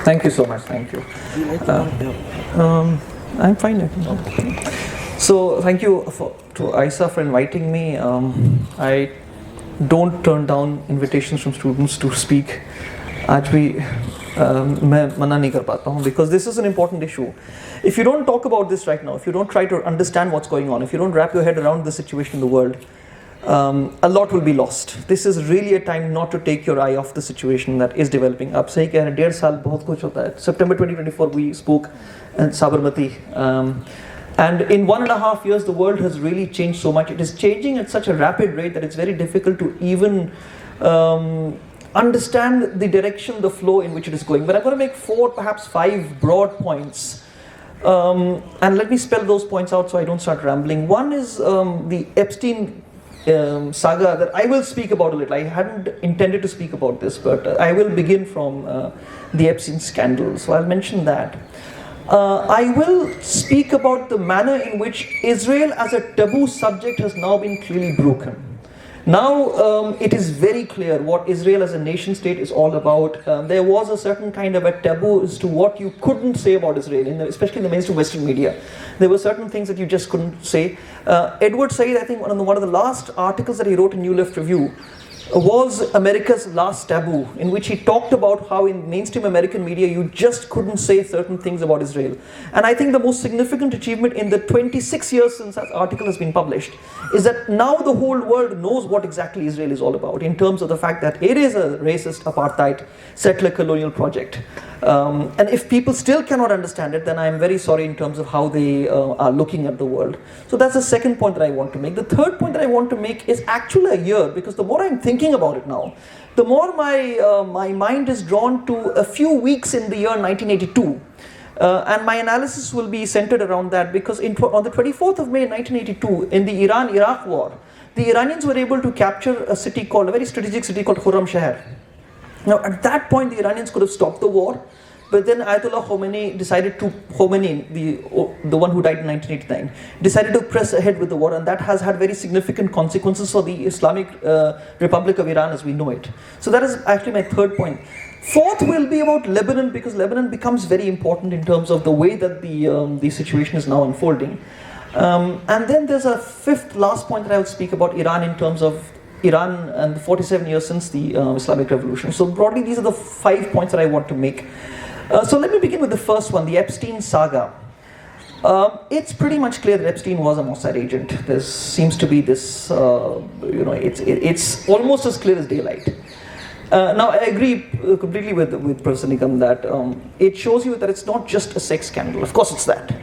Thank you so much. Thank you. I'm fine. So thank you to AISA for inviting me. I don't turn down invitations from students to speak. आज भी मैं मना नहीं कर पाता हूँ because this is an important issue. If you don't talk about this right now, if you don't try to understand what's going on, if you don't wrap your head around the situation in the world, a lot will be lost. This is really a time not to take your eye off the situation that is developing. आप सही कह रहे हैं, 1.5 साल बहुत कुछ होता है. September 2024 we spoke in Sabarmati. And in 1.5 years, the world has really changed so much. It is changing at such a rapid rate that it's very difficult to even understand the direction, the flow in which it is going. But I'm going to make 4, perhaps 5 broad points. And let me spell those points out so I don't start rambling. One is the Epstein saga that I will speak about a little. I hadn't intended to speak about this, but I will begin from the Epstein scandal. So I'll mention that. I will speak about the manner in which Israel as a taboo subject has now been clearly broken. Now it is very clear what Israel as a nation state is all about. There was a certain kind of a taboo as to what you couldn't say about Israel, especially in the mainstream Western media. There were certain things that you just couldn't say. Edward Said, I think one of the last articles that he wrote in New Left Review was America's last taboo, in which he talked about how in mainstream American media you just couldn't say certain things about Israel. And I think the most significant achievement in the 26 years since that article has been published is that now the whole world knows what exactly Israel is all about, in terms of the fact that it is a racist, apartheid, settler colonial project. And if people still cannot understand it, then I am very sorry in terms of how they are looking at the world. So that's the second point that I want to make. The third point that I want to make is actually a year, because the more I'm thinking about it now, the more my mind is drawn to a few weeks in the year 1982. And my analysis will be centered around that, because on the 24th of May 1982, in the Iran-Iraq war, the Iranians were able to capture a very strategic city called Khurramshahr. Now, at that point, the Iranians could have stopped the war, but then Ayatollah Khomeini decided to, the one who died in 1989, decided to press ahead with the war, and that has had very significant consequences for the Islamic Republic of Iran as we know it. So that is actually my third point. Fourth will be about Lebanon, because Lebanon becomes very important in terms of the way that the situation is now unfolding. And then there's a fifth, last point that I will speak about Iran in terms of Iran and the 47 years since the Islamic Revolution. So broadly, these are the 5 points that I want to make. So let me begin with the first one, the Epstein saga. It's pretty much clear that Epstein was a Mossad agent. There seems to be this, it's almost as clear as daylight. Now, I agree completely with Professor Nigam that it shows you that it's not just a sex scandal. Of course, it's that.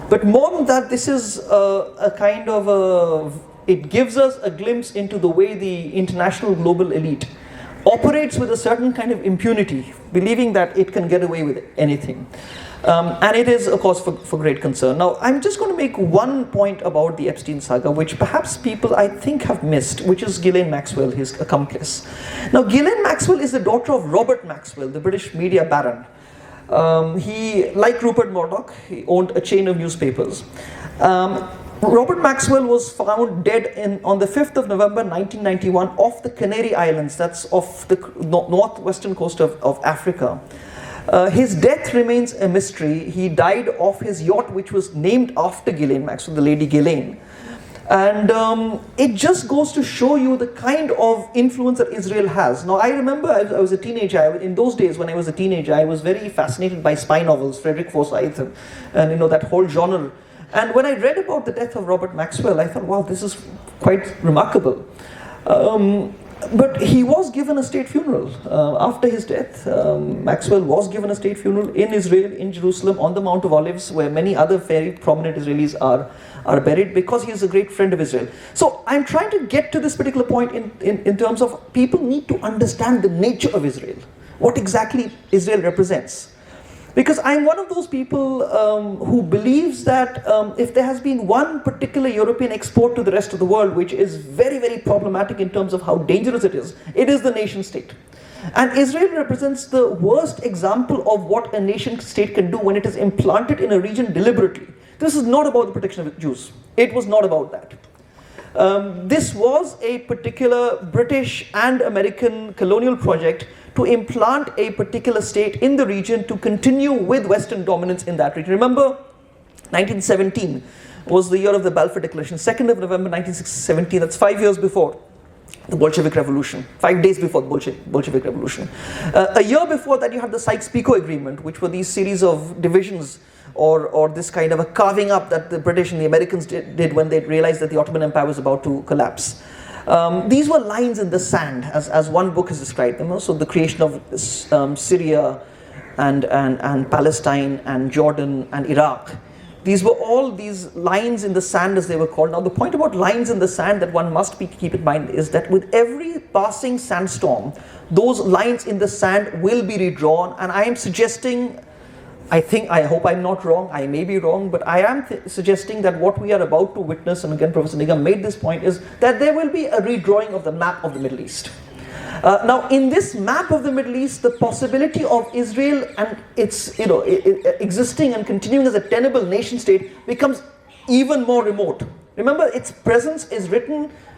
But more than that, this is a kind of it gives us a glimpse into the way the international global elite operates with a certain kind of impunity, believing that it can get away with anything. And it is a cause for great concern. Now, I'm just going to make one point about the Epstein saga, which perhaps people, I think, have missed, which is Ghislaine Maxwell, his accomplice. Now, Ghislaine Maxwell is the daughter of Robert Maxwell, the British media baron. He, like Rupert Murdoch, he owned a chain of newspapers. Robert Maxwell was found dead on the 5th of November 1991 off the Canary Islands, that's off the northwestern coast of Africa. His death remains a mystery. He died off his yacht, which was named after Ghislaine Maxwell, the Lady Ghislaine. And it just goes to show you the kind of influence that Israel has. Now, I remember I was a teenager. In those days, when I was a teenager, I was very fascinated by spy novels, Frederick Forsyth, and that whole genre. And when I read about the death of Robert Maxwell, I thought, wow, this is quite remarkable. But he was given a state funeral. After his death, Maxwell was given a state funeral in Israel, in Jerusalem, on the Mount of Olives, where many other very prominent Israelis are buried, because he is a great friend of Israel. So I'm trying to get to this particular point in terms of people need to understand the nature of Israel, what exactly Israel represents. Because I'm one of those people who believes that if there has been one particular European export to the rest of the world, which is very, very problematic in terms of how dangerous it is the nation state. And Israel represents the worst example of what a nation state can do when it is implanted in a region deliberately. This is not about the protection of Jews. It was not about that. This was a particular British and American colonial project to implant a particular state in the region to continue with Western dominance in that region. Remember, 1917 was the year of the Balfour Declaration, 2nd of November 1917, that's 5 years before the Bolshevik Revolution, 5 days before the Bolshevik Revolution. A year before that, you had the Sykes-Picot Agreement, which were these series of divisions or this kind of a carving up that the British and the Americans did when they realized that the Ottoman Empire was about to collapse. These were lines in the sand, as one book has described them. So the creation of Syria and Palestine and Jordan and Iraq. These were all these lines in the sand, as they were called. Now, the point about lines in the sand that one must keep in mind is that with every passing sandstorm, those lines in the sand will be redrawn. And I am suggesting, I hope I'm not wrong, I may be wrong, but I am suggesting that what we are about to witness, and again Professor Nigam made this point, is that there will be a redrawing of the map of the Middle East. Now, in this map of the Middle East, the possibility of Israel and its existing and continuing as a tenable nation state becomes even more remote. Remember, its presence is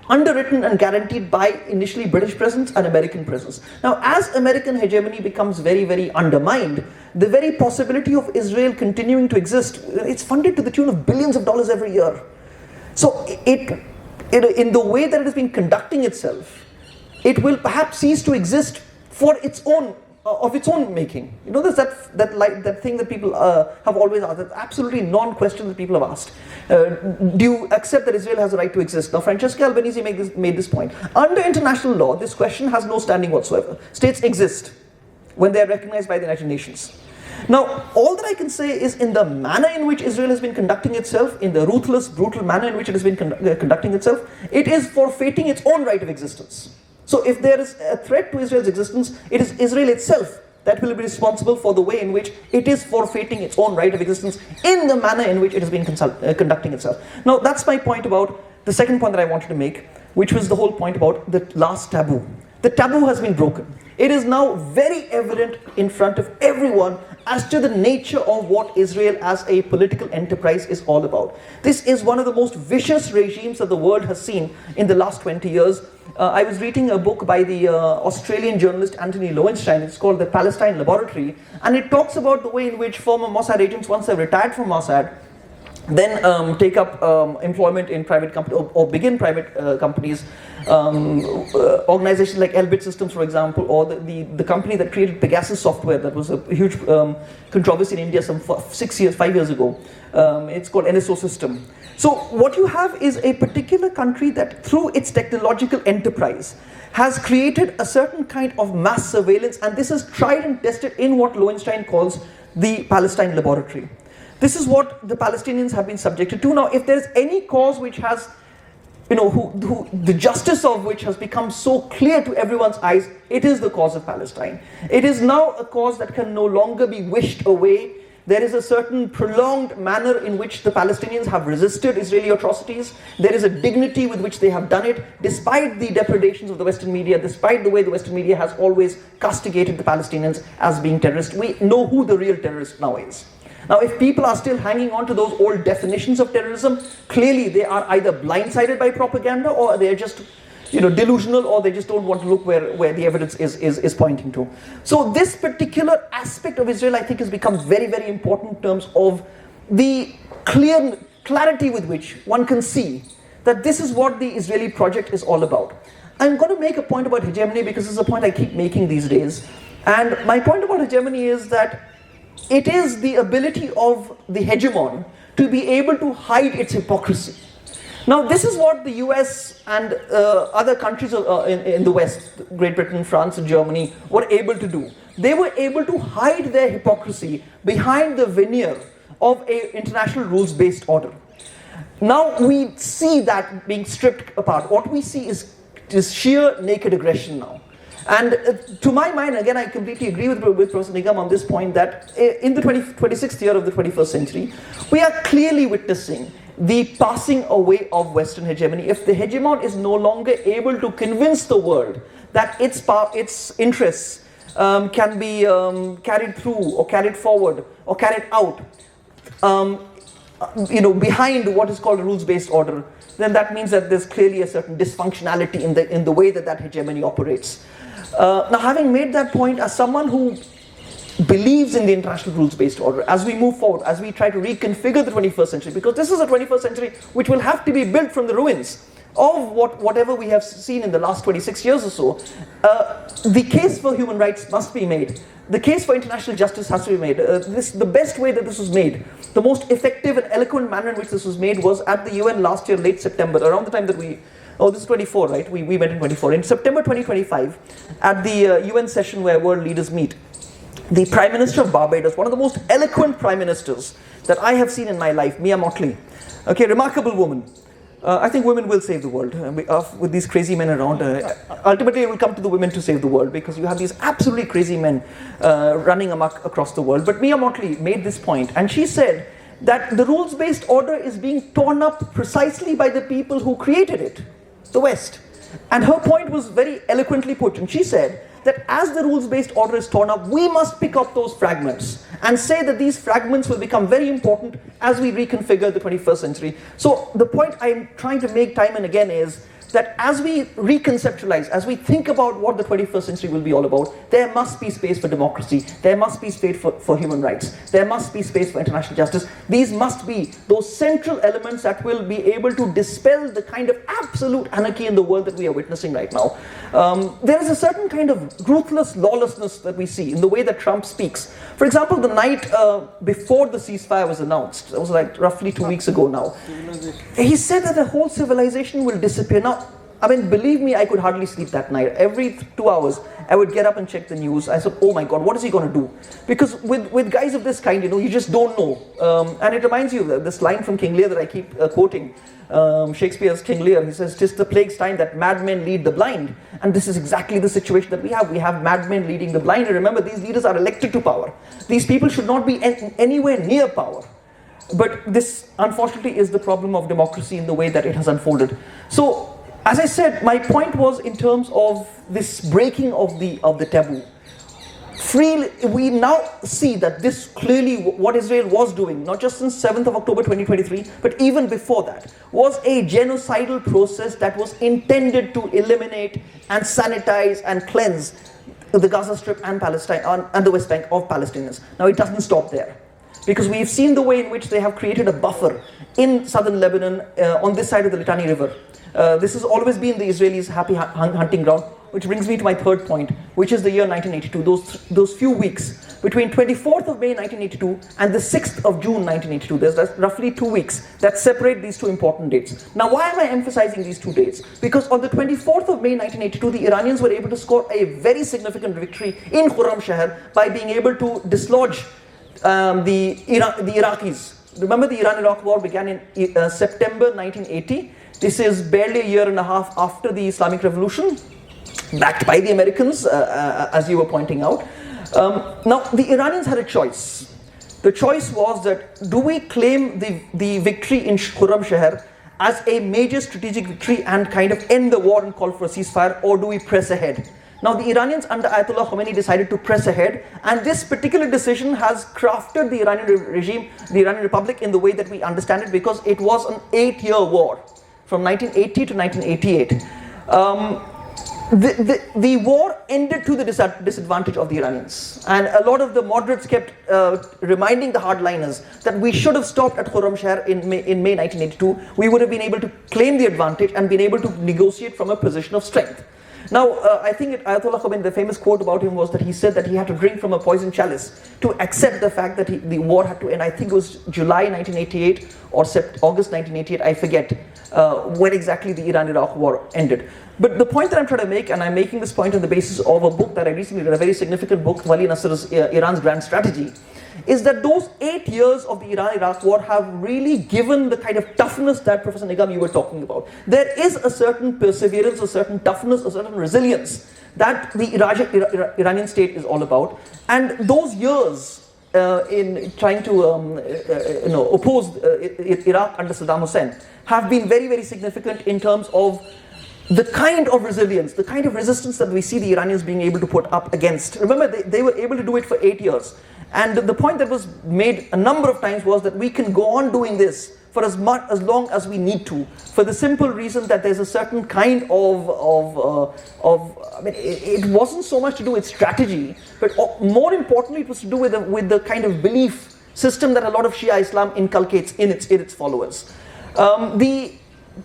underwritten and guaranteed by initially British presence and American presence. Now, as American hegemony becomes very, very undermined, the very possibility of Israel continuing to exist, it's funded to the tune of billions of dollars every year. So, in the way that it has been conducting itself, it will perhaps cease to exist for its own, of its own making. You know, there's that thing that people have always asked, that absolutely non-question that people have asked. Do you accept that Israel has a right to exist? Now, Francesca Albanese made this point. Under international law, this question has no standing whatsoever. States exist when they are recognized by the United Nations. Now, all that I can say is in the manner in which Israel has been conducting itself, in the ruthless, brutal manner in which it has been conducting itself, it is forfeiting its own right of existence. So if there is a threat to Israel's existence, it is Israel itself that will be responsible for the way in which it is forfeiting its own right of existence in the manner in which it has been conducting itself. Now, that's my point about the second point that I wanted to make, which was the whole point about the last taboo. The taboo has been broken. It is now very evident in front of everyone as to the nature of what Israel as a political enterprise is all about. This is one of the most vicious regimes that the world has seen in the last 20 years. I was reading a book by the Australian journalist Anthony Lowenstein. It's called The Palestine Laboratory, and it talks about the way in which former Mossad agents, once they're retired from Mossad, then take up employment in private companies or begin private companies. Organizations like Elbit Systems, for example, or the company that created Pegasus software, that was a huge controversy in India some 5 years ago. It's called NSO System. So what you have is a particular country that through its technological enterprise has created a certain kind of mass surveillance, and this is tried and tested in what Lowenstein calls the Palestine Laboratory. This is what the Palestinians have been subjected to. Now, if there's any cause which has, the justice of which has become so clear to everyone's eyes, it is the cause of Palestine. It is now a cause that can no longer be wished away. There is a certain prolonged manner in which the Palestinians have resisted Israeli atrocities. There is a dignity with which they have done it, despite the depredations of the Western media, despite the way the Western media has always castigated the Palestinians as being terrorists. We know who the real terrorist now is. Now, if people are still hanging on to those old definitions of terrorism, clearly they are either blindsided by propaganda, or they're just delusional, or they just don't want to look where the evidence is pointing to. So this particular aspect of Israel, I think, has become very, very important in terms of the clarity with which one can see that this is what the Israeli project is all about. I'm going to make a point about hegemony because it's a point I keep making these days. And my point about hegemony is that it is the ability of the hegemon to be able to hide its hypocrisy. Now, this is what the US and other countries in the West, Great Britain, France, and Germany, were able to do. They were able to hide their hypocrisy behind the veneer of an international rules-based order. Now, we see that being stripped apart. What we see is sheer naked aggression now. And to my mind, again, I completely agree with Professor Nigam on this point, that in the 26th year of the 21st century, we are clearly witnessing the passing away of Western hegemony. If the hegemon is no longer able to convince the world that its interests can be carried through or carried forward or carried out, behind what is called a rules-based order, then that means that there's clearly a certain dysfunctionality in the way that hegemony operates. Now, having made that point, as someone who believes in the international rules-based order, as we move forward, as we try to reconfigure the 21st century, because this is a 21st century which will have to be built from the ruins of whatever we have seen in the last 26 years or so, the case for human rights must be made. The case for international justice has to be made. The best way that this was made, the most effective and eloquent manner in which this was made was at the UN last year, late September, around the time that this is 24, right? We met in 24. In September 2025, at the UN session where world leaders meet, the Prime Minister of Barbados, one of the most eloquent Prime Ministers that I have seen in my life, Mia Mottley, okay, remarkable woman. I think women will save the world with these crazy men around. Ultimately, it will come to the women to save the world because you have these absolutely crazy men running amok across the world. But Mia Mottley made this point, and she said that the rules-based order is being torn up precisely by the people who created it, the West. And her point was very eloquently put, and she said that as the rules-based order is torn up, we must pick up those fragments and say that these fragments will become very important as we reconfigure the 21st century. So the point I'm trying to make time and again is that as we reconceptualize, as we think about what the 21st century will be all about, there must be space for democracy, there must be space for human rights, there must be space for international justice. These must be those central elements that will be able to dispel the kind of absolute anarchy in the world that we are witnessing right now. There is a certain kind of ruthless lawlessness that we see in the way that Trump speaks. For example, the night before the ceasefire was announced, it was like roughly 2 weeks ago now, he said that the whole civilization will disappear. Now, I mean, believe me, I could hardly sleep that night. Every 2 hours, I would get up and check the news. I said, oh my God, what is he going to do? Because with guys of this kind, you just don't know. And it reminds you of this line from King Lear that I keep quoting. Shakespeare's King Lear, he says, "'Tis the plague's time that madmen lead the blind." And this is exactly the situation that we have. We have madmen leading the blind. And remember, these leaders are elected to power. These people should not be anywhere near power. But this, unfortunately, is the problem of democracy in the way that it has unfolded. So, as I said, my point was in terms of this breaking of the taboo. We now see that this clearly, what Israel was doing, not just since 7th of October 2023, but even before that, was a genocidal process that was intended to eliminate and sanitize and cleanse the Gaza Strip and Palestine and the West Bank of Palestinians. Now, it doesn't stop there, because we've seen the way in which they have created a buffer in southern Lebanon on this side of the Litani River. This has always been the Israelis' happy hunting ground, which brings me to my third point, which is the year 1982, those few weeks between 24th of May 1982 and the 6th of June 1982. There's roughly 2 weeks that separate these two important dates. Now, why am I emphasizing these two dates? Because on the 24th of May 1982, the Iranians were able to score a very significant victory in Khurramshahr by being able to dislodge the Iraqis. Remember, the Iran-Iraq war began in September 1980. This is barely a year and a half after the Islamic Revolution, backed by the Americans, as you were pointing out. Now, the Iranians had a choice. The choice was that, do we claim the victory in Khurramshahr as a major strategic victory and kind of end the war and call for a ceasefire, or do we press ahead? Now, the Iranians under Ayatollah Khomeini decided to press ahead, and this particular decision has crafted the Iranian regime, the Iranian Republic, in the way that we understand it, because it was an 8-year war, from 1980 to 1988. The war ended to the disadvantage of the Iranians, and a lot of the moderates kept reminding the hardliners that we should have stopped at Khurramshahr in May 1982. We would have been able to claim the advantage and been able to negotiate from a position of strength. Now, I think Ayatollah Khomeini, the famous quote about him was that he said that he had to drink from a poisoned chalice to accept the fact that the war had to end. I think it was July 1988 or August 1988, I forget when exactly the Iran-Iraq war ended. But the point that I'm trying to make, and I'm making this point on the basis of a book that I recently read, a very significant book, Wali Nasr's Iran's Grand Strategy, is that those 8 years of the Iran-Iraq war have really given the kind of toughness that Professor Nigam, you were talking about. There is a certain perseverance, a certain toughness, a certain resilience that the Iranian state is all about. And those years in trying to oppose Iraq under Saddam Hussein have been very, very significant in terms of the kind of resilience, the kind of resistance that we see the Iranians being able to put up against. Remember, they were able to do it for 8 years. And the point that was made a number of times was that we can go on doing this for as long as we need to, for the simple reason that there's a certain kind of I mean, it wasn't so much to do with strategy, but more importantly, it was to do with the kind of belief system that a lot of Shia Islam inculcates in its followers. The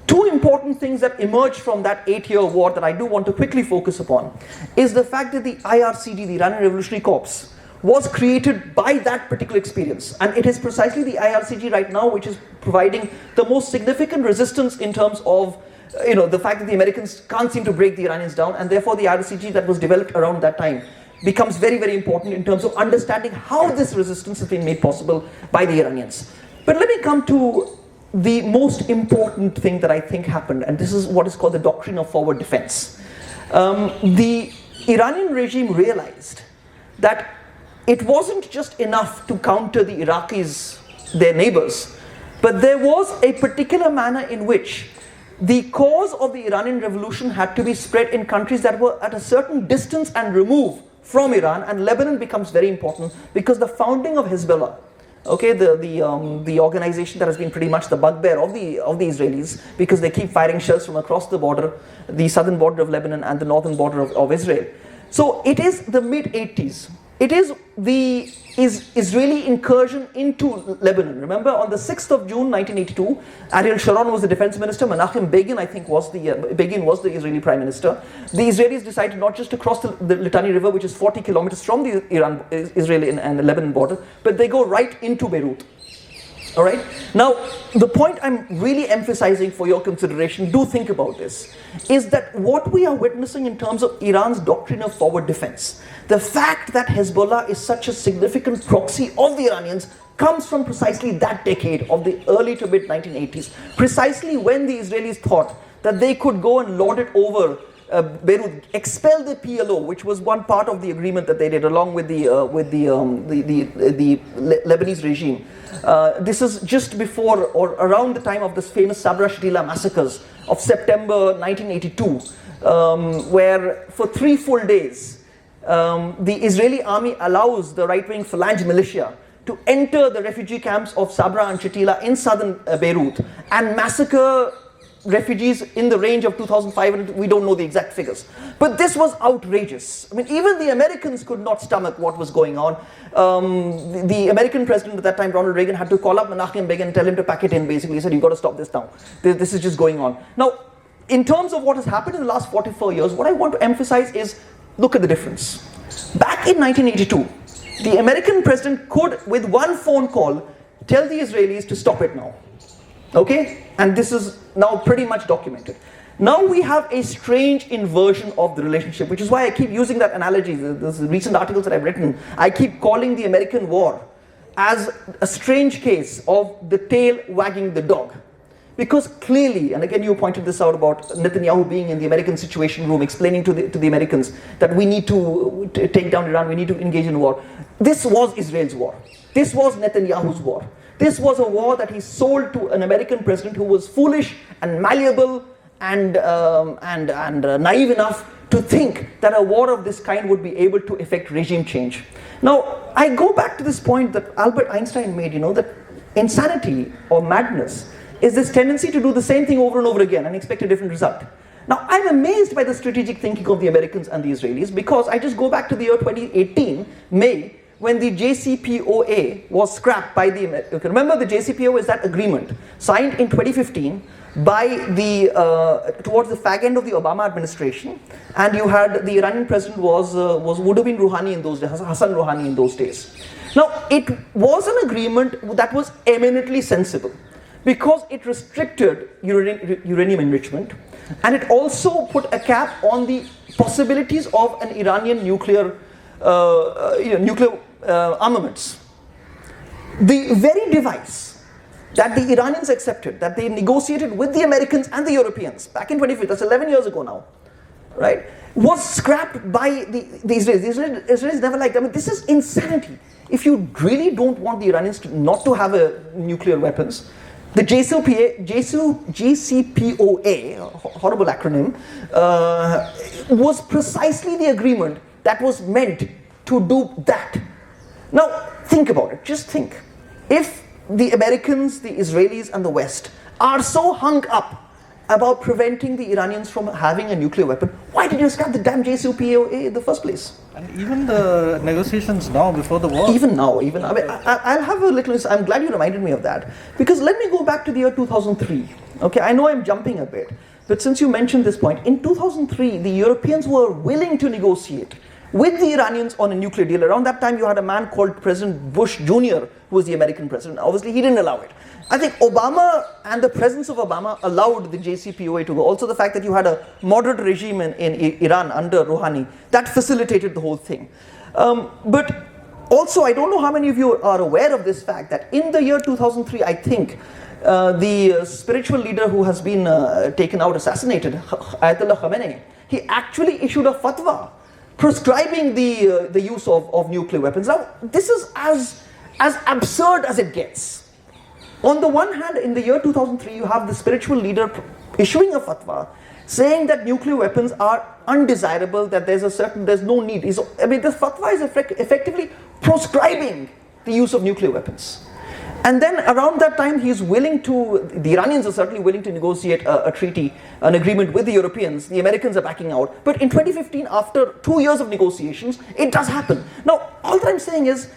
two important things that emerged from that 8-year war that I do want to quickly focus upon is the fact that the IRCG, the Iranian Revolutionary Corps, was created by that particular experience. And it is precisely the IRCG right now which is providing the most significant resistance in terms of the fact that the Americans can't seem to break the Iranians down, and therefore the IRCG that was developed around that time becomes very, very important in terms of understanding how this resistance has been made possible by the Iranians. But let me come to the most important thing that I think happened, and this is what is called the doctrine of forward defense. The Iranian regime realized that it wasn't just enough to counter the Iraqis, their neighbors, but there was a particular manner in which the cause of the Iranian revolution had to be spread in countries that were at a certain distance and remove from Iran, and Lebanon becomes very important because the founding of Hezbollah, okay, the organization that has been pretty much the bugbear of the Israelis because they keep firing shells from across the border, the southern border of Lebanon and the northern border of Israel. So it is the mid-80s. It is the Israeli incursion into Lebanon. Remember, on the 6th of June 1982, Ariel Sharon was the defense minister. Menachem Begin, I think, was the Israeli prime minister. The Israelis decided not just to cross the Litani River, which is 40 kilometers from the Israeli and Lebanon border, but they go right into Beirut. All right. Now, the point I'm really emphasizing for your consideration, do think about this, is that what we are witnessing in terms of Iran's doctrine of forward defense, the fact that Hezbollah is such a significant proxy of the Iranians comes from precisely that decade of the early to mid 1980s, precisely when the Israelis thought that they could go and lord it over Beirut, expel the PLO, which was one part of the agreement that they did along with the Lebanese regime. This is just before or around the time of this famous Sabra Shatila massacres of September 1982, where for 3 full days, the Israeli army allows the right-wing Phalange militia to enter the refugee camps of Sabra and Shatila in southern Beirut and massacre refugees in the range of 2,500, we don't know the exact figures. But this was outrageous. I mean, even the Americans could not stomach what was going on. The American president at that time, Ronald Reagan, had to call up Menachem Begin and tell him to pack it in, basically. He said, you've got to stop this now. This is just going on. Now, in terms of what has happened in the last 44 years, what I want to emphasize is, look at the difference. Back in 1982, the American president could, with one phone call, tell the Israelis to stop it now. Okay? And this is now pretty much documented. Now we have a strange inversion of the relationship, which is why I keep using that analogy. Those recent articles that I've written, I keep calling the American war as a strange case of the tail wagging the dog. Because clearly, and again you pointed this out about Netanyahu being in the American Situation Room, explaining to the Americans that we need to take down Iran, we need to engage in war. This was Israel's war. This was Netanyahu's war. This was a war that he sold to an American president who was foolish and malleable and naive enough to think that a war of this kind would be able to effect regime change. Now, I go back to this point that Albert Einstein made, that insanity or madness is this tendency to do the same thing over and over again and expect a different result. Now, I'm amazed by the strategic thinking of the Americans and the Israelis because I just go back to the year 2018, May, when the JCPOA was scrapped by the Americans. Remember, the JCPOA is that agreement signed in 2015 by towards the fag end of the Obama administration, and you had the Iranian president would have been Rouhani in those days, Hassan Rouhani in those days. Now, it was an agreement that was eminently sensible because it restricted uranium enrichment, and it also put a cap on the possibilities of an Iranian nuclear armaments. The very device that the Iranians accepted, that they negotiated with the Americans and the Europeans back in 2015, that's 11 years ago now, right, was scrapped by the Israelis. The Israelis never liked it. I mean, this is insanity. If you really don't want the Iranians not to have nuclear weapons, the JCPOA, horrible acronym, was precisely the agreement that was meant to do that. Now, think about it, just think. If the Americans, the Israelis, and the West are so hung up about preventing the Iranians from having a nuclear weapon, why did you scrap the damn JCPOA in the first place? And even the negotiations now before the war. Even now, I mean, I'll have a little, I'm glad you reminded me of that. Because let me go back to the year 2003. Okay, I know I'm jumping a bit, but since you mentioned this point, in 2003, the Europeans were willing to negotiate with the Iranians on a nuclear deal. Around that time, you had a man called President Bush Jr., who was the American president. Obviously, he didn't allow it. I think Obama and the presence of Obama allowed the JCPOA to go. Also, the fact that you had a moderate regime in Iran under Rouhani, that facilitated the whole thing. But also, I don't know how many of you are aware of this fact that in the year 2003, I think, the spiritual leader who has been taken out, assassinated, Ayatollah Khamenei, he actually issued a fatwa prescribing the use of nuclear weapons. Now, this is as absurd as it gets. On the one hand, in the year 2003, you have the spiritual leader issuing a fatwa saying that nuclear weapons are undesirable, that there's no need. I mean, this fatwa is effectively proscribing the use of nuclear weapons. And then around that time, the Iranians are certainly willing to negotiate a treaty, an agreement with the Europeans. The Americans are backing out. But in 2015, after 2 years of negotiations, it does happen. Now, all that I'm saying is,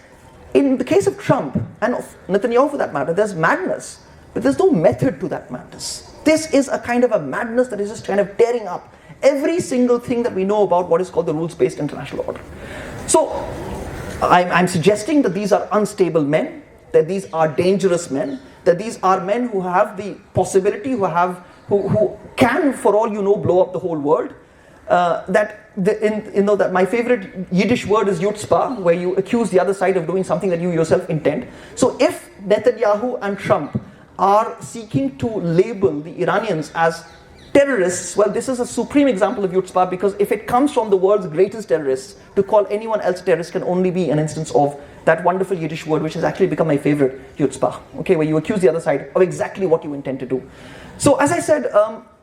in the case of Trump, and of Netanyahu for that matter, there's madness, but there's no method to that madness. This is a kind of a madness that is just kind of tearing up every single thing that we know about what is called the rules-based international order. So, I'm suggesting that these are unstable men, that these are dangerous men, that these are men who have the possibility, who can, for all you know, blow up the whole world. That my favorite Yiddish word is yutzpah, where you accuse the other side of doing something that you yourself intend. So if Netanyahu and Trump are seeking to label the Iranians as terrorists, well, this is a supreme example of yutzpah, because if it comes from the world's greatest terrorists, to call anyone else terrorist can only be an instance of that wonderful Yiddish word, which has actually become my favorite, yutzpah, okay, where you accuse the other side of exactly what you intend to do. So as I said,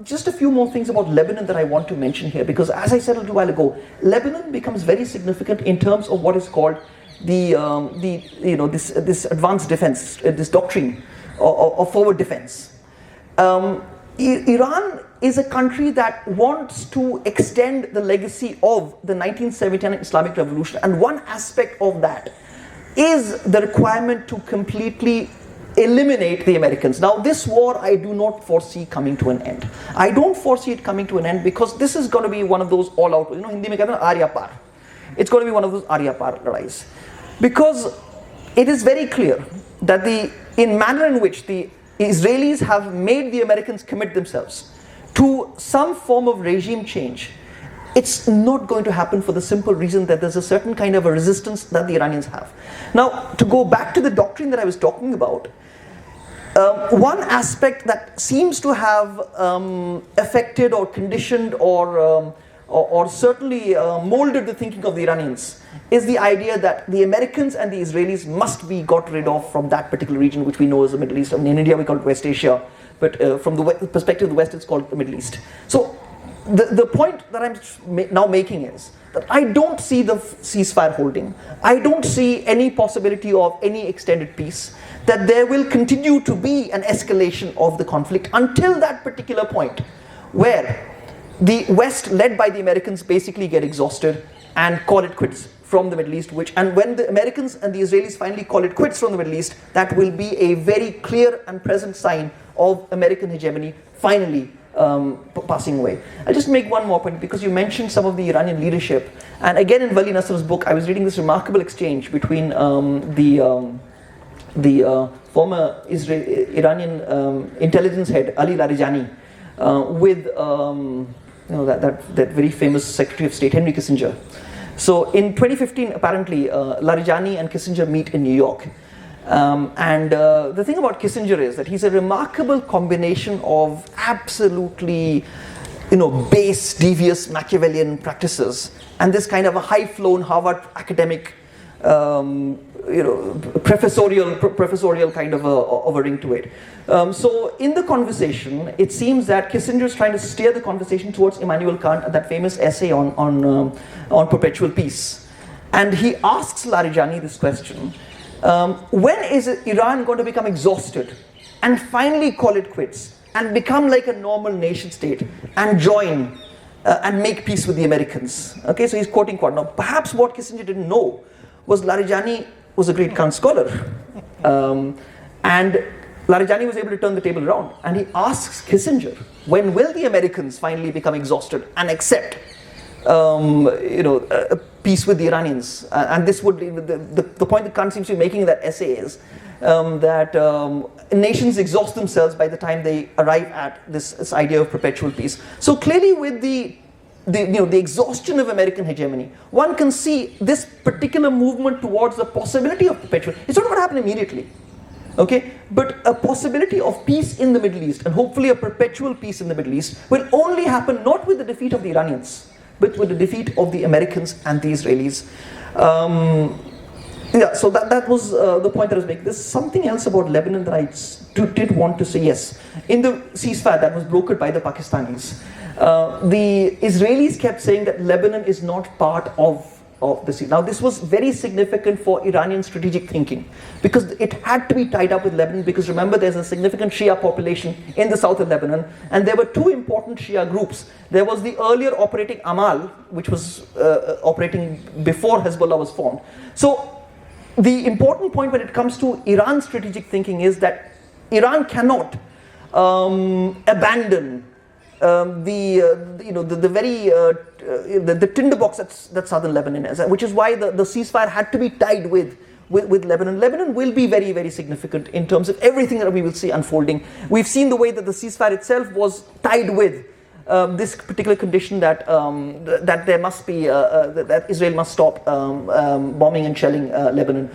just a few more things about Lebanon that I want to mention here, because as I said a little while ago, Lebanon becomes very significant in terms of what is called this advanced defense, this doctrine of forward defense. Iran is a country that wants to extend the legacy of the 1979 Islamic Revolution, and one aspect of that is the requirement to completely eliminate the Americans. Now, this war I do not foresee coming to an end. I don't foresee it coming to an end because this is going to be one of those all-out, Hindi mein kehte hain Arya Par. It's going to be one of those Arya Par ladais. Because it is very clear that in manner in which the Israelis have made the Americans commit themselves to some form of regime change, it's not going to happen for the simple reason that there's a certain kind of a resistance that the Iranians have. Now, to go back to the doctrine that I was talking about, one aspect that seems to have affected or conditioned or certainly molded the thinking of the Iranians is the idea that the Americans and the Israelis must be got rid of from that particular region, which we know as the Middle East. I mean, in India we call it West Asia, but from the perspective of the West it's called the Middle East. So the point that I'm now making is that I don't see the ceasefire holding. I don't see any possibility of any extended peace, that there will continue to be an escalation of the conflict until that particular point where the West, led by the Americans, basically get exhausted and call it quits from the Middle East. And when the Americans and the Israelis finally call it quits from the Middle East, that will be a very clear and present sign of American hegemony finally passing away. I'll just make one more point, because you mentioned some of the Iranian leadership, and again in Wali Nasr's book I was reading this remarkable exchange between the former Iranian intelligence head Ali Larijani with that very famous Secretary of State Henry Kissinger. So in 2015 apparently Larijani and Kissinger meet in New York. The thing about Kissinger is that he's a remarkable combination of absolutely, base, devious Machiavellian practices and this kind of a high-flown Harvard academic, professorial kind of a ring to it. So in the conversation, it seems that Kissinger is trying to steer the conversation towards Immanuel Kant, that famous essay on perpetual peace. And he asks Larijani this question, When is Iran going to become exhausted and finally call it quits and become like a normal nation state and join and make peace with the Americans? Okay, so he's quoting quote. Now, perhaps what Kissinger didn't know was Larijani was a great Kant scholar. And Larijani was able to turn the table around. And he asks Kissinger, when will the Americans finally become exhausted and accept peace with the Iranians? And this would, the point that Kant seems to be making in that essay is that nations exhaust themselves by the time they arrive at this idea of perpetual peace. So clearly with the exhaustion of American hegemony, one can see this particular movement towards the possibility of perpetual. It's not going to happen immediately, okay? But a possibility of peace in the Middle East, and hopefully a perpetual peace in the Middle East, will only happen not with the defeat of the Iranians, but with the defeat of the Americans and the Israelis. Yeah, so that was the point that I was making. There's something else about Lebanon that I did want to say. Yes, in the ceasefire that was brokered by the Pakistanis, the Israelis kept saying that Lebanon is not part of the ceasefire. Now, this was very significant for Iranian strategic thinking because it had to be tied up with Lebanon, because remember, there's a significant Shia population in the south of Lebanon, and there were two important Shia groups. There was the earlier operating Amal, which was operating before Hezbollah was formed. So the important point when it comes to Iran's strategic thinking is that Iran cannot abandon the tinderbox that southern Lebanon is, which is why the ceasefire had to be tied with Lebanon. Lebanon will be very, very significant in terms of everything that we will see unfolding. We've seen the way that the ceasefire itself was tied with this particular condition that there must be that Israel must stop bombing and shelling Lebanon.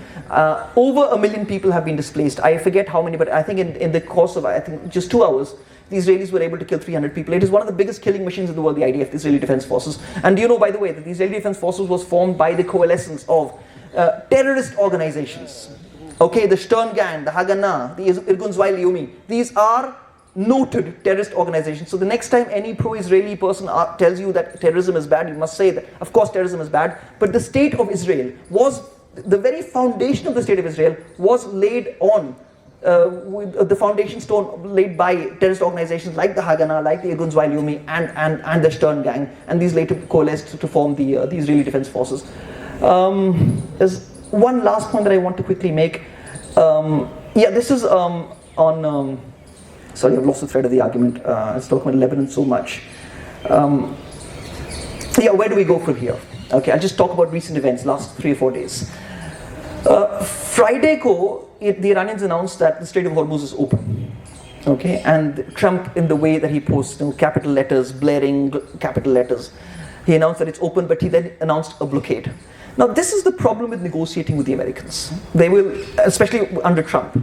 Over 1 million people have been displaced. I forget how many, but I think in the course of just 2 hours, the Israelis were able to kill 300 people. It is one of the biggest killing machines in the world, the IDF, the Israeli Defense Forces. And do you know, by the way, that the Israeli Defense Forces was formed by the coalescence of terrorist organizations. Okay, the Stern Gang, the Haganah, the Irgun Zwei Leumi. These are noted terrorist organizations. So the next time any pro-Israeli person tells you that terrorism is bad, you must say that, of course, terrorism is bad. But the state of Israel was, the very foundation of the state of Israel was laid on with the foundation stone laid by terrorist organizations like the Haganah, like the Irgun Zwei Leumi, and the Stern Gang, and these later coalesced to form the Israeli Defense Forces. There's one last point that I want to quickly make. This is on. Sorry, I've lost the thread of the argument. I was talking about Lebanon so much. Where do we go from here? Okay, I'll just talk about recent events, last 3 or 4 days. Friday the Iranians announced that the Strait of Hormuz is open. Okay, and Trump, in the way that he posts, capital letters, blaring capital letters, he announced that it's open, but he then announced a blockade. Now, this is the problem with negotiating with the Americans. They will, especially under Trump,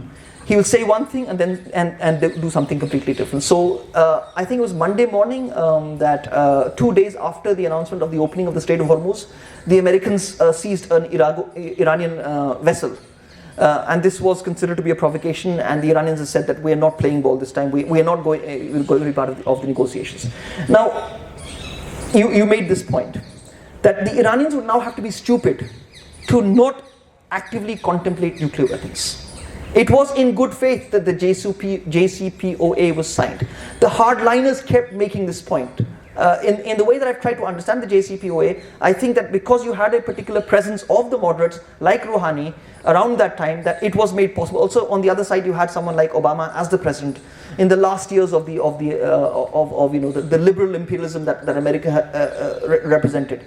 he will say one thing and then and do something completely different. So I think it was Monday morning that 2 days after the announcement of the opening of the Strait of Hormuz, the Americans seized an Iranian vessel. And this was considered to be a provocation, and the Iranians have said that we are not playing ball this time. We are not going to be part of the negotiations. Now, you made this point that the Iranians would now have to be stupid to not actively contemplate nuclear weapons. It was in good faith that the JCPOA was signed. The hardliners kept making this point. In the way that I've tried to understand the JCPOA, I think that because you had a particular presence of the moderates like Rouhani around that time, that it was made possible. Also, on the other side, you had someone like Obama as the president in the last years of the liberal imperialism that America represented.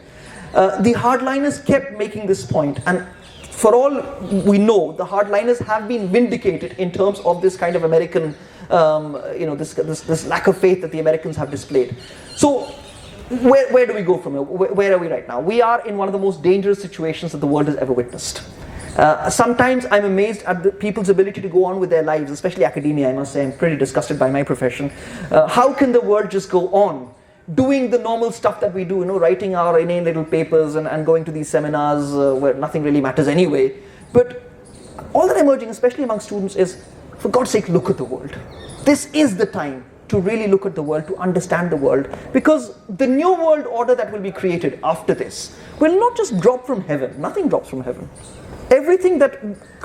The hardliners kept making this point, and for all we know, the hardliners have been vindicated in terms of this kind of American, this lack of faith that the Americans have displayed. So, where do we go from here? Where are we right now? We are in one of the most dangerous situations that the world has ever witnessed. Sometimes I'm amazed at the people's ability to go on with their lives, especially academia. I must say, I'm pretty disgusted by my profession. How can the world just go on doing the normal stuff that we do, writing our inane little papers and going to these seminars where nothing really matters anyway? But all that emerging, especially among students, is, for God's sake, look at the world. This is the time to really look at the world, to understand the world, because the new world order that will be created after this will not just drop from heaven. Nothing drops from heaven. everything that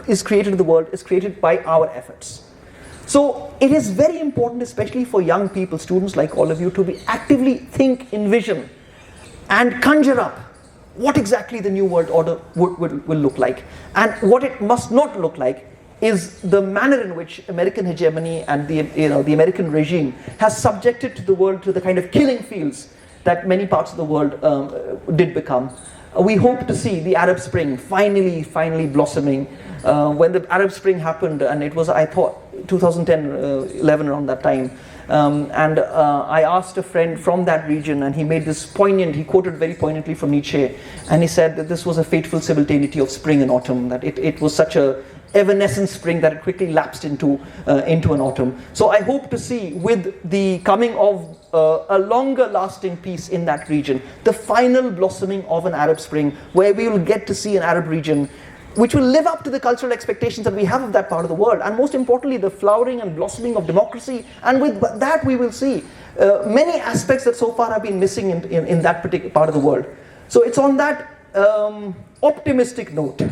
is created in the world is created by our efforts. So it is very important, especially for young people, students like all of you, to be actively think, envision, and conjure up what exactly the new world order will look like. And what it must not look like is the manner in which American hegemony and the American regime has subjected to the world to the kind of killing fields that many parts of the world did become. We hope to see the Arab Spring finally blossoming. When the Arab Spring happened, and it was, I thought, 2010, 11 around that time, and I asked a friend from that region, and he made this he quoted very poignantly from Nietzsche, and he said that this was a fateful simultaneity of spring and autumn, that it was such a evanescent spring that it quickly lapsed into an autumn. So I hope to see, with the coming of a longer lasting peace in that region, the final blossoming of an Arab Spring, where we will get to see an Arab region which will live up to the cultural expectations that we have of that part of the world, and most importantly, the flowering and blossoming of democracy. And with that, we will see many aspects that so far have been missing in that particular part of the world. So it's on that optimistic note.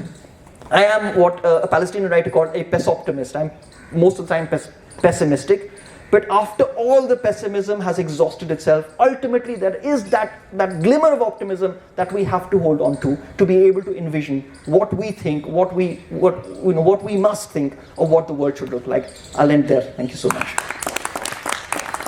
I am what a Palestinian writer called a pessoptimist. I'm most of the time pessimistic. But after all the pessimism has exhausted itself, ultimately there is that glimmer of optimism that we have to hold on to be able to envision what we think, what we must think of what the world should look like. I'll end there. Thank you so much.